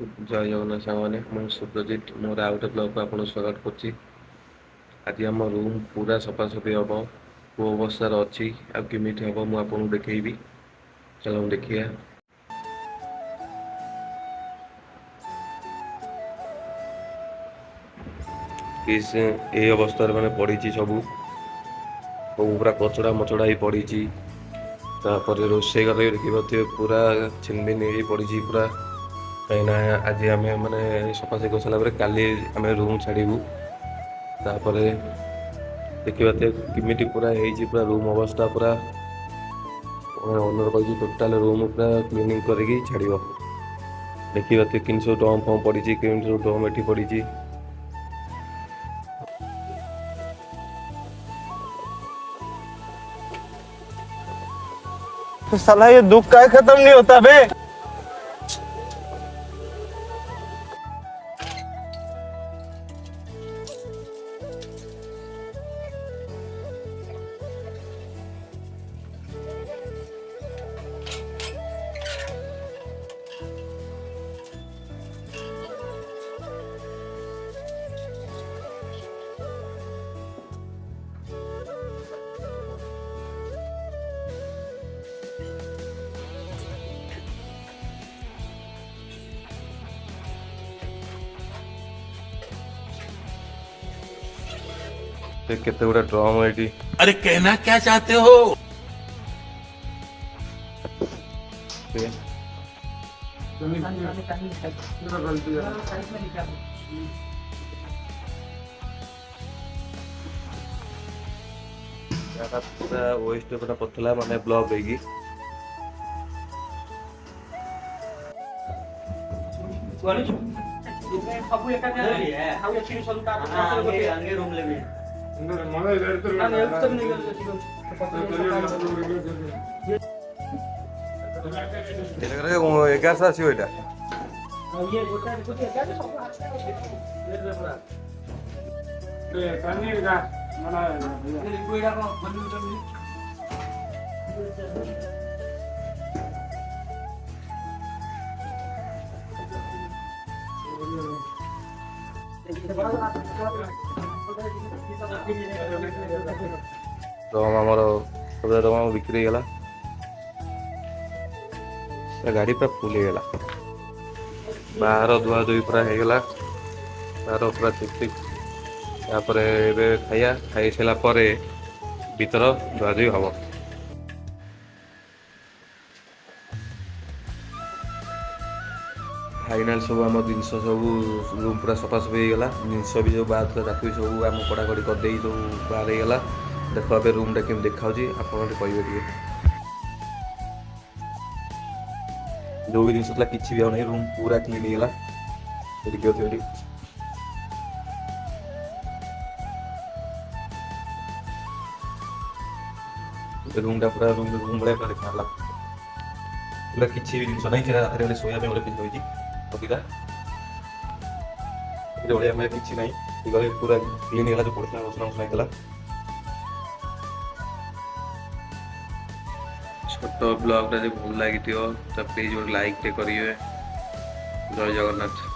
जय जगन्नाथ सामने मैं सुप्रजित मोर आउ गोटे ब्लॉग को आपको स्वागत करुच्ची। आज आम रूम पूरा सफासफी हम को अवस्थार अच्छी आमि हम मुझे देखी चलो देखिए। इस ए अवस्था मैंने पड़ी सब पूरा कचड़ा मचड़ा ही पड़ी। तापर रोषे घर देखिए पूरा छिनभिन हो पड़ी पूरा कहीं आज आम मैंने सफासफी कर सारापर काली आम रूम छाड़ू। तापर देखिए किमिटी पूरा पूरा रूम अवस्था पूरा ओनर कही टोटाल रूम पूरा क्लीनिंग करके छाड़। देखिए कि सब डम फम पड़ी सब डम एटी पड़ी। तो साला ये दुख का खत्म नहीं होता बे। केते गुड़ा ड्रम एटी। अरे कहना क्या चाहते हो? पूरा वेस्ट पूरा पथला माने ब्लॉक होगी। एगार आसो यहाँ आमर सब बिक्री गला गाड़ी पूरा फुल हो गला। बाहर धुआ धुई पूरा हो गला बाहर पूरा चिक खाइया खाई सारा भीतर धुआ धुई हम। फाइनाल सब आम जिनस सब रूम पूरा सफासफी होगा। जिनस भी जो बाहर था सब आम कड़ाकड़ी करदे सब बाहर होगा। देख ए रूमटा केमी देखा कहे जो भी जिन किसी भी आना रूम पूरा क्लीन होगा। रूमटा पूरा रूम भाई पूरा देखा पूरा किसी भी जिन ना रात शोया गोटे पीस भाई किसी ना पूरा क्लीन होगा। जो पड़ता मसला मसला होता छोट ब्लॉग टा भल लगी तो प्लीज गोटे लाइक टे करेंगे। जय जगन्नाथ।